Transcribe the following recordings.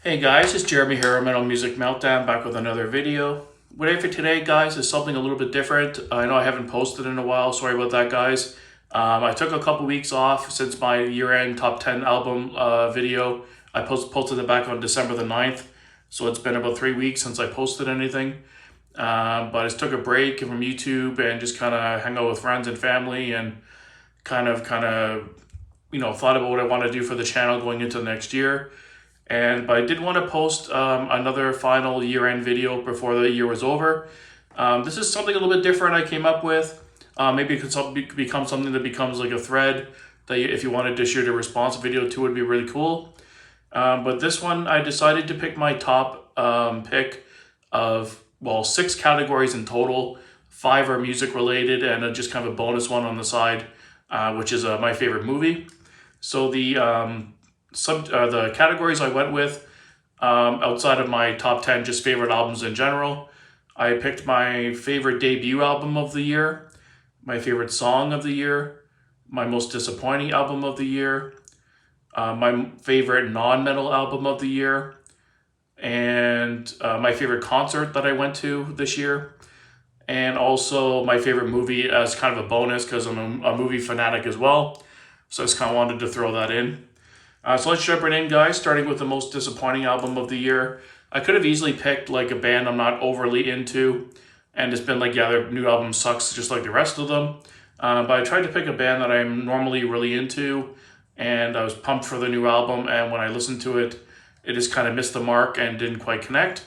Hey guys, it's Jeremy here at Metal Music Meltdown, back with another video. What I have for today, guys, is something a little bit different. I know I haven't posted in a while, sorry about that, guys. I took a couple weeks off since my year-end top 10 album video. I posted it back on December the 9th, so it's been about 3 weeks since I posted anything. But I just took a break from YouTube and just kind of hang out with friends and family and thought about what I want to do for the channel going into the next year. But I did want to post another final year-end video before the year was over. This is something a little bit different I came up with. Maybe it could become something that becomes like a thread that if you wanted to shoot a response video to, would be really cool. But this one, I decided to pick my top pick of, well, 6 categories in total. 5 are music related and just kind of a bonus one on the side, which is my favorite movie. So the categories I went with, outside of my top 10 just favorite albums in general, I picked my favorite debut album of the year, my favorite song of the year, my most disappointing album of the year, my favorite non-metal album of the year, and my favorite concert that I went to this year, and also my favorite movie as kind of a bonus because I'm a movie fanatic as well. So I just kind of wanted to throw that in. So let's jump right in, guys, starting with the most disappointing album of the year. I could have easily picked like a band I'm not overly into and just been like, yeah, their new album sucks just like the rest of them. But I tried to pick a band that I'm normally really into, and I was pumped for the new album, and when I listened to it, it just kind of missed the mark and didn't quite connect.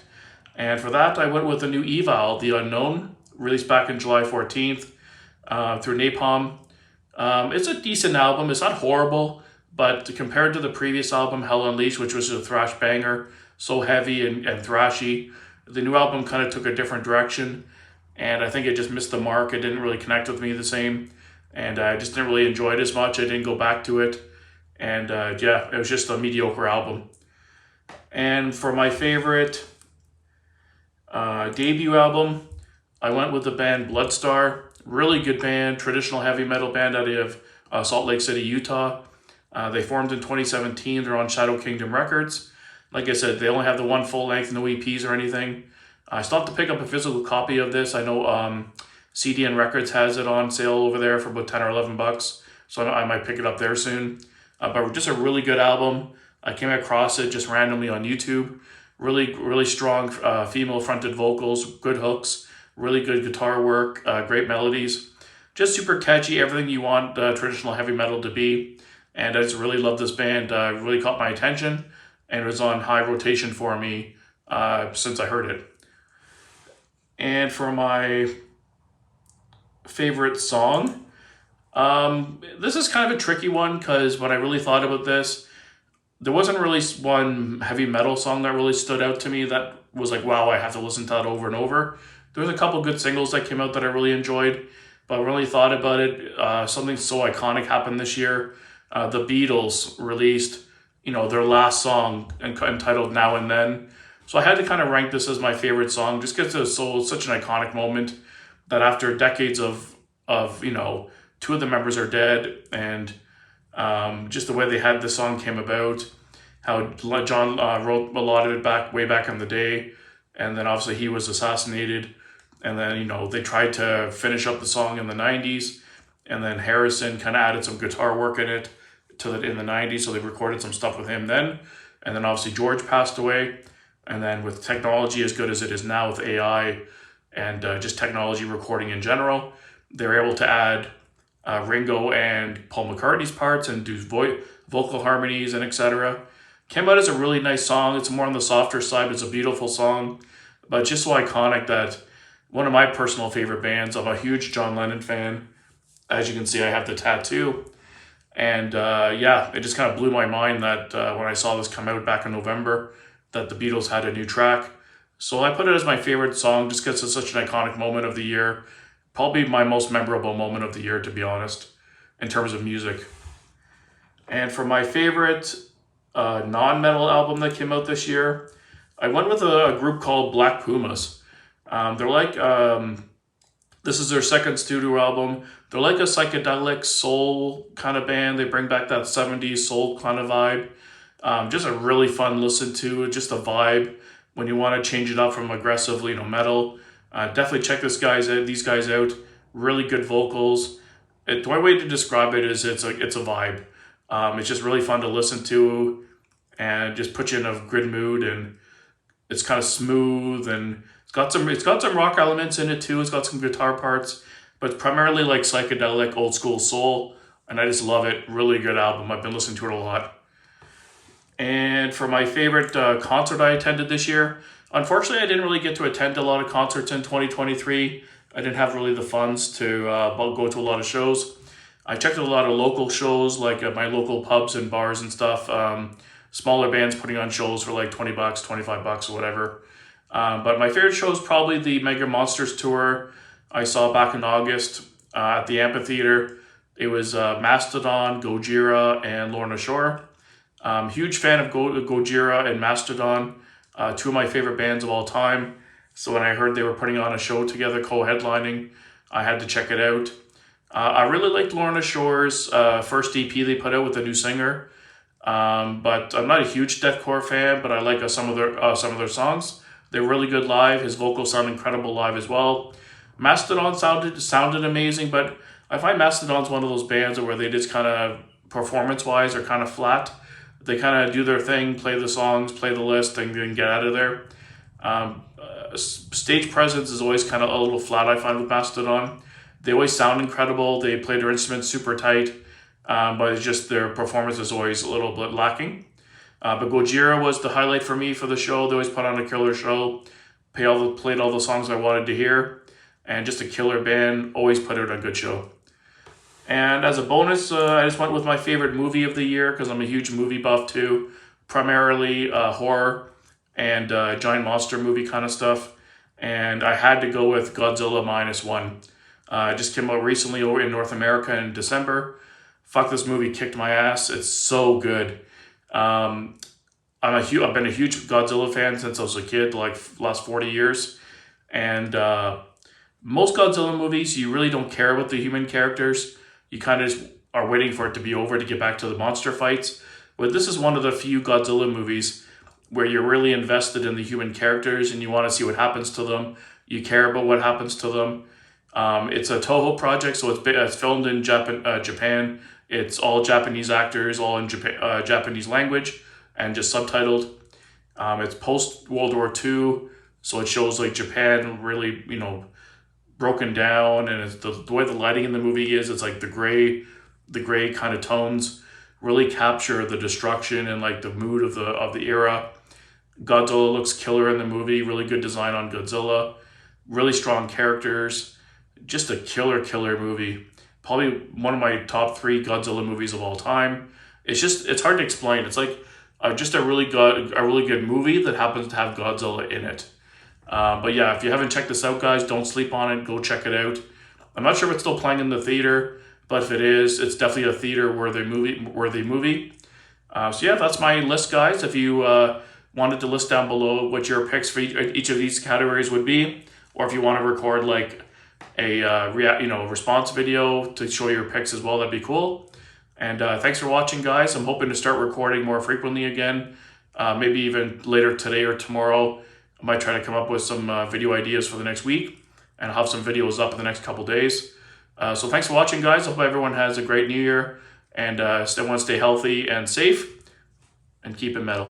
And for that, I went with the new Eval, The Unknown, released back in July 14th through Napalm. It's a decent album. It's not horrible, but compared to the previous album, Hell Unleashed, which was a thrash banger, so heavy and thrashy, the new album kind of took a different direction, and I think it just missed the mark. It didn't really connect with me the same, and I just didn't really enjoy it as much. I didn't go back to it, and yeah, it was just a mediocre album. And for my favorite debut album, I went with the band Bloodstar. Really good band, traditional heavy metal band out of Salt Lake City, Utah. They formed in 2017. They're on Shadow Kingdom Records. Like I said, they only have the one full length, no EPs or anything. I still have to pick up a physical copy of this. I know CDN Records has it on sale over there for about 10 or 11 bucks. So I might pick it up there soon. But just a really good album. I came across it just randomly on YouTube. Really, really strong female fronted vocals, good hooks, really good guitar work, great melodies. Just super catchy, everything you want traditional heavy metal to be. And I just really love this band. Really caught my attention, and it was on high rotation for me since I heard it. And for my favorite song, this is kind of a tricky one because when I really thought about this, there wasn't really one heavy metal song that really stood out to me that was like, wow, I have to listen to that over and over. There was a couple good singles that came out that I really enjoyed, but when I really thought about it, something so iconic happened this year. The Beatles released, their last song entitled Now and Then. So I had to kind of rank this as my favorite song just because it's such an iconic moment that after decades of 2 of the members are dead, and just the way they had the song came about, how John wrote a lot of it way back in the day, and then obviously he was assassinated, and then, they tried to finish up the song in the 90s, and then Harrison kind of added some guitar work in it in the 90s, so they recorded some stuff with him then. And then obviously George passed away. And then with technology as good as it is now with AI and just technology recording in general, they were able to add Ringo and Paul McCartney's parts and do vocal harmonies and etc. Came out as a really nice song. It's more on the softer side, but it's a beautiful song. But just so iconic that one of my personal favorite bands, I'm a huge John Lennon fan. As you can see, I have the tattoo. And yeah, it just kind of blew my mind that when I saw this come out back in November, that the Beatles had a new track. So I put it as my favorite song just because it's such an iconic moment of the year. Probably my most memorable moment of the year, to be honest, in terms of music. And for my favorite non-metal album that came out this year, I went with a group called Black Pumas. They're like... This is their second studio album. They're like a psychedelic soul kind of band. They bring back that 70s soul kind of vibe. Just a really fun listen to, just a vibe when you want to change it up from aggressive, metal. Definitely check these guys out. Really good vocals. The only way to describe it is it's a vibe. It's just really fun to listen to, and just put you in a good mood. And it's kind of smooth, and it's got some rock elements in it too. It's got some guitar parts, but it's primarily like psychedelic, old school soul. And I just love it. Really good album. I've been listening to it a lot. And for my favorite concert I attended this year, unfortunately, I didn't really get to attend a lot of concerts in 2023. I didn't have really the funds to go to a lot of shows. I checked out a lot of local shows, like at my local pubs and bars and stuff. Smaller bands putting on shows for like $20, $25 or whatever. But my favorite show is probably the Mega Monsters tour I saw back in August at the amphitheater. It was Mastodon, Gojira, and Lorna Shore. Huge fan of Gojira and Mastodon, two of my favorite bands of all time. So when I heard they were putting on a show together, co-headlining, I had to check it out. I really liked Lorna Shore's first EP they put out with a new singer. But I'm not a huge deathcore fan, but I like some of their songs. They're really good live. His vocals sound incredible live as well. Mastodon sounded amazing, but I find Mastodon's one of those bands where they just kind of, performance-wise, are kind of flat. They kind of do their thing, play the songs, play the list, and then get out of there. Stage presence is always kind of a little flat, I find, with Mastodon. They always sound incredible. They play their instruments super tight, but it's just their performance is always a little bit lacking. But Gojira was the highlight for me for the show. They always put on a killer show, played all the songs I wanted to hear, and just a killer band, always put out a good show. And as a bonus, I just went with my favorite movie of the year, because I'm a huge movie buff too, primarily horror and giant monster movie kind of stuff. And I had to go with Godzilla Minus One. It just came out recently over in North America in December. Fuck, this movie kicked my ass. It's so good. I've been a huge Godzilla fan since I was a kid, like last 40 years. And most Godzilla movies, you really don't care about the human characters. You kind of just are waiting for it to be over to get back to the monster fights. But this is one of the few Godzilla movies where you're really invested in the human characters and you want to see what happens to them. You care about what happens to them. It's a Toho project, so it's filmed in Japan. It's all Japanese actors, all in Japanese language, and just subtitled. It's post World War II, so it shows like Japan really, broken down, and it's the way the lighting in the movie is. It's like the gray kind of tones really capture the destruction and like the mood of the era. Godzilla looks killer in the movie. Really good design on Godzilla. Really strong characters. Just a killer movie. Probably one of my top 3 Godzilla movies of all time. It's hard to explain. It's like just a really good movie that happens to have Godzilla in it. But yeah, if you haven't checked this out, guys, don't sleep on it. Go check it out. I'm not sure if it's still playing in the theater, but if it is, it's definitely a theater-worthy movie. So yeah, that's my list, guys. If you wanted to list down below what your picks for each of these categories would be, or if you want to record like a response video to show your picks as well, that'd be cool. And thanks for watching, guys. I'm hoping to start recording more frequently again, maybe even later today or tomorrow. I might try to come up with some video ideas for the next week, and I'll have some videos up in the next couple days. So thanks for watching, guys. I hope everyone has a great new year, and everyone stay healthy and safe, and keep it metal.